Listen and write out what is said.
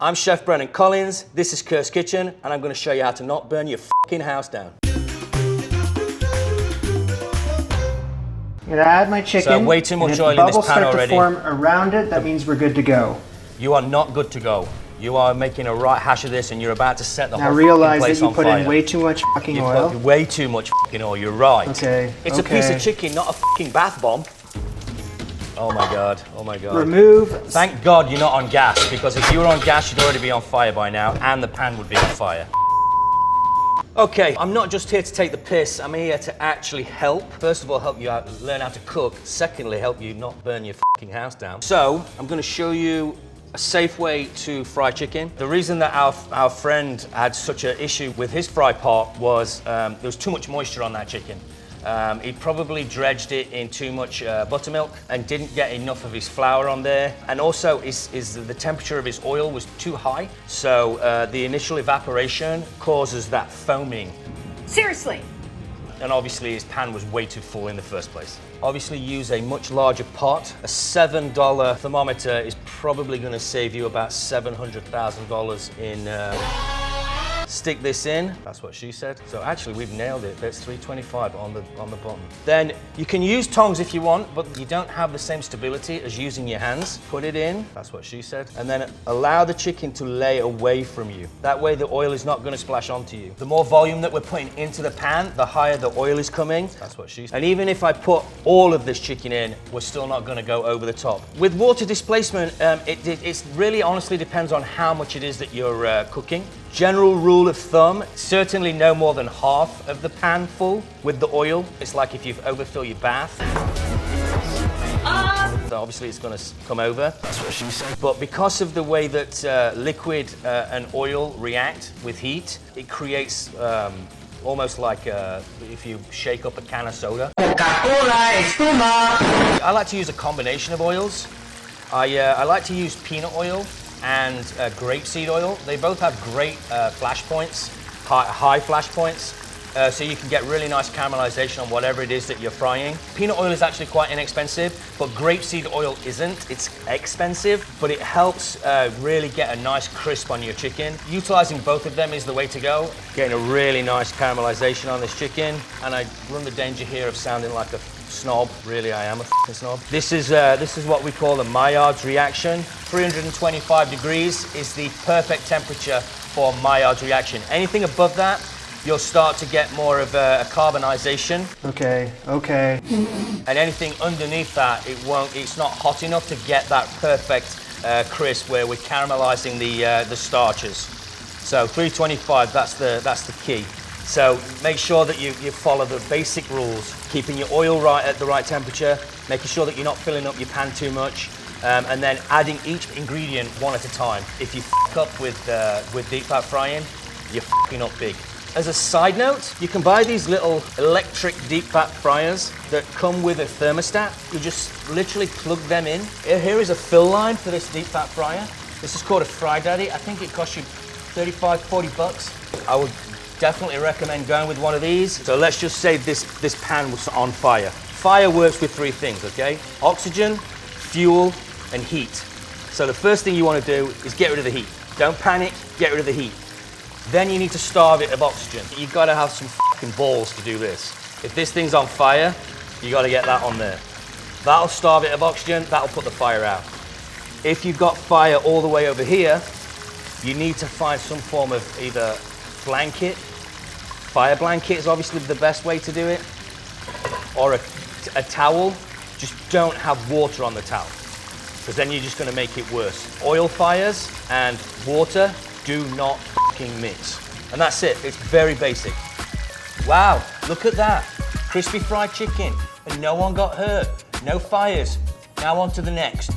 I'm Chef Brendan Collins, this is 𝗙𝗢𝗟𝗟𝗢𝗪 Kitchen, and I'm going to show you how to not burn your fucking house down. I'm going to add my chicken. So way too much oil in this pan already. Bubbles start to form around it, that means we're good to go. You are not good to go. You are making a right hash of this and you're about to set the whole place on fire. Now realize that you put in way too much fucking oil. Put way too much fucking oil, you're right. Okay, It's a piece of chicken, not a fucking bath bomb. Oh my God, oh my God. Remove. Thank God you're not on gas, because if you were on gas, you'd already be on fire by now, and the pan would be on fire. Okay, I'm not just here to take the piss, I'm here to actually help. First of all, help you out, learn how to cook. Secondly, help you not burn your fucking house down. So, I'm gonna show you a safe way to fry chicken. The reason that our friend had such an issue with his fry pot was there was too much moisture on that chicken. He probably dredged it in too much buttermilk and didn't get enough of his flour on there. And also the temperature of his oil was too high. So the initial evaporation causes that foaming. Seriously? And obviously his pan was way too full in the first place. Obviously use a much larger pot. A $7 thermometer is probably gonna save you about $700,000 in stick this in. That's what she said. So actually we've nailed it. That's 325 on the bottom. Then you can use tongs if you want, but you don't have the same stability as using your hands. Put it in. That's what she said. And then allow the chicken to lay away from you. That way the oil is not going to splash onto you. The more volume that we're putting into the pan, the higher the oil is coming. That's what she said. And even if I put all of this chicken in, we're still not going to go over the top. With water displacement, it really honestly depends on how much it is that you're cooking. General rule of thumb, certainly no more than half of the pan full with the oil. It's like if you've overfilled your bath. So obviously it's going to come over. That's what she said. But because of the way that liquid and oil react with heat, it creates almost like if you shake up a can of soda. I like to use a combination of oils. I like to use peanut oil and grapeseed oil. They both have great flash points, high flash points, so you can get really nice caramelization on whatever it is that you're frying. Peanut oil is actually quite inexpensive, but grapeseed oil isn't. It's expensive, but it helps really get a nice crisp on your chicken. Utilizing both of them is the way to go. Getting a really nice caramelization on this chicken, and I run the danger here of sounding like a snob. Really, I am a f***ing snob. This is what we call the Maillard's reaction. 325 degrees is the perfect temperature for Maillard's reaction. Anything above that, you'll start to get more of a carbonization. Okay, okay. And anything underneath that, it's not hot enough to get that perfect crisp where we're caramelizing the starches. So 325, that's the key. So make sure that you follow the basic rules, keeping your oil right at the right temperature, making sure that you're not filling up your pan too much, and then adding each ingredient one at a time. If you f*** up with deep fat frying, you're f***ing up big. As a side note, you can buy these little electric deep fat fryers that come with a thermostat. You just literally plug them in. Here is a fill line for this deep fat fryer. This is called a Fry Daddy. I think it costs you 35, 40 bucks. I would definitely recommend going with one of these. So let's just say this pan was on fire. Fire works with three things, okay? Oxygen, fuel, and heat. So the first thing you want to do is get rid of the heat. Don't panic, get rid of the heat. Then you need to starve it of oxygen. You've got to have some fucking balls to do this. If this thing's on fire, you got to get that on there. That'll starve it of oxygen, that'll put the fire out. If you've got fire all the way over here, you need to find some form of either blanket. Fire blanket is obviously the best way to do it, or a towel. Just don't have water on the towel, because then you're just going to make it worse. Oil fires and water do not fucking mix. And that's it, it's very basic. Wow, look at that. Crispy fried chicken, and no one got hurt. No fires. Now on to the next.